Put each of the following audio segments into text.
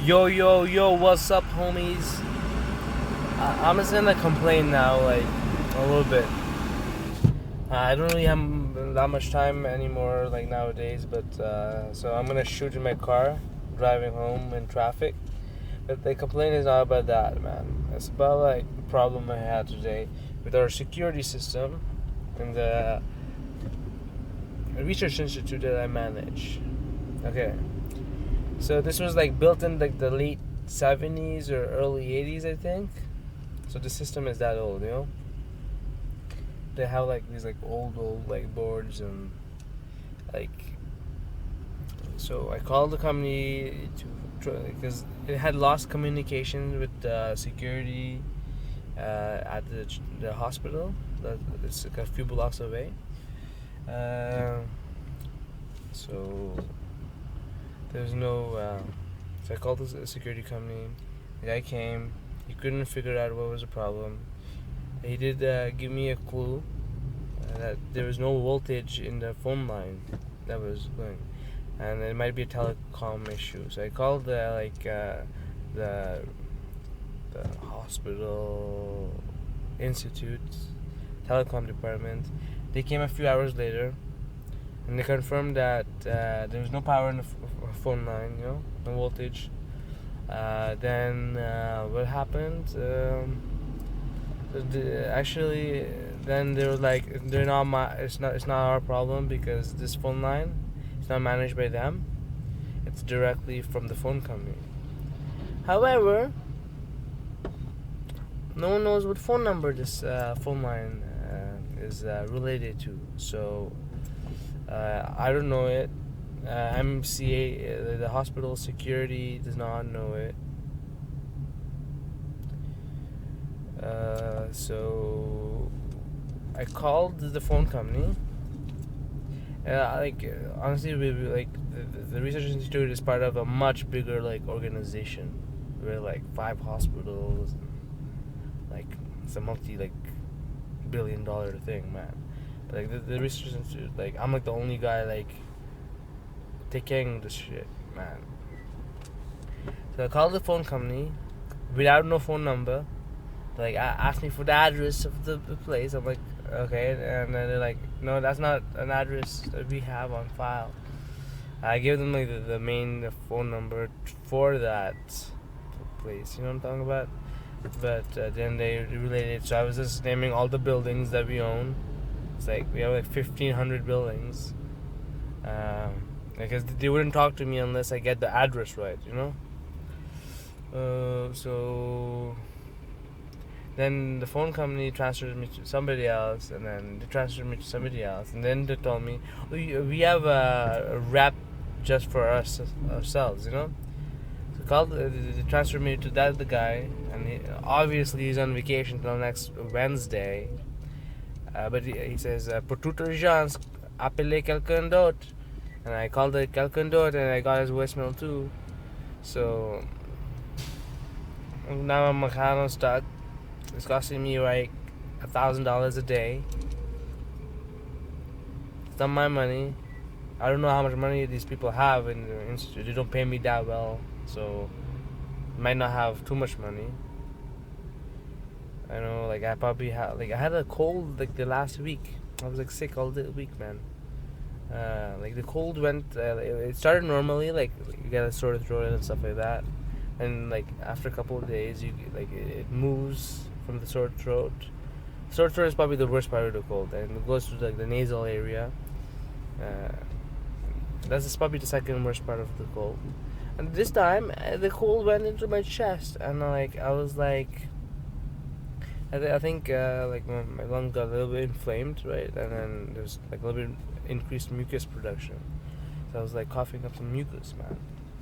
Yo, what's up, homies? I'm just gonna complain now, like, a little bit. I don't really have that much time anymore, like, nowadays, but, so I'm gonna shoot in my car, driving home in traffic. But the complaint is not about that, man. It's about, like, the problem I had today with our security system in the research institute that I manage. Okay. So this was, like, built in, like, the late 70s or early 80s, I think. So the system is that old, you know? They have, like, these, like, old, like, boards and, like... So I called the company because it had lost communication with security at the hospital. It's like a few blocks away. So there's no... So I called the security company. The guy came. He couldn't figure out what was the problem. He did give me a clue that there was no voltage in the phone line that was going, and it might be a telecom issue. So I called the hospital institute telecom department. They came a few hours later, and they confirmed that there was no power in the phone line. You know, no voltage. Then what happened? Actually, then they were like, it's not our problem because this phone line is not managed by them. It's directly from the phone company. However, no one knows what phone number this phone line is related to. So I don't know it. MCA, the hospital security, does not know it. So I called the phone company. Honestly, the research institute is part of a much bigger, like, organization with, like, 5 hospitals. And, like, it's a multi-billion-dollar thing, man. But, like, the research institute, like, I'm, like, the only guy, like, taking this shit, man. So I called the phone company without no phone number. Like, asked me for the address of the place. I'm like, okay, and then they're like, no, that's not an address that we have on file. I gave them, like, the main phone number for that place. You know what I'm talking about? But then they related. So I was just naming all the buildings that we own. It's like we have like 1,500 buildings. Because they wouldn't talk to me unless I get the address right, you know? So then the phone company transferred me to somebody else, and then they transferred me to somebody else, and then they told me, we have a rep just for ourselves, you know? So they transferred me to the guy, and obviously he's on vacation till next Wednesday. But he says, pour toute urgence, appelez quelqu'un d'autre. And I called the quelqu'un d'autre, and I got his voicemail too. So now I'm kind of stuck. It's costing me like $1,000 a day. It's not my money. I don't know how much money these people have in the institute. They don't pay me that well, so I might not have too much money. I know, like, I probably had, like, I had a cold, like, the last week. I was, like, sick all the week, man. Like, the cold went, it started normally, like, you get a sore throat and stuff like that. And, like, after a couple of days, it moves from the sore throat. Sore throat is probably the worst part of the cold, and it goes to, like, the nasal area. That's probably the second worst part of the cold. And this time, the cold went into my chest, and, like, I was, like... I think like my lungs got a little bit inflamed, right? And then there's like a little bit increased mucus production. So I was like coughing up some mucus, man.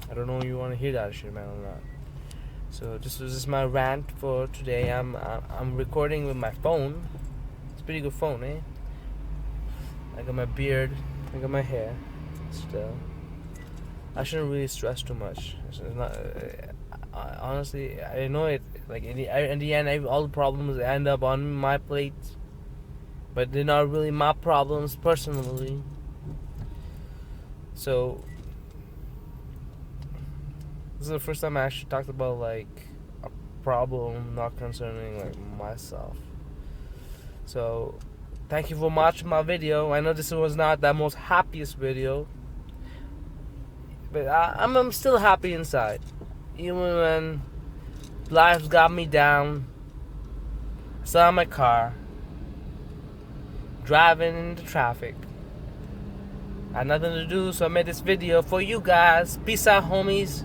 I don't know if you want to hear that shit, man, or not. So this was my rant for today. I'm recording with my phone. It's a pretty good phone, eh? I got my beard. I got my hair. Still, I shouldn't really stress too much. It's not. Honestly, I know it. Like in the end, all the problems end up on my plate, but they're not really my problems personally. So This is the first time I actually talked about like a problem not concerning like myself. So thank you for watching my video. I know this was not that most happiest video, but I'm still happy inside. Even when life's got me down, still in my car, driving into traffic. I had nothing to do, so I made this video for you guys. Peace out, homies.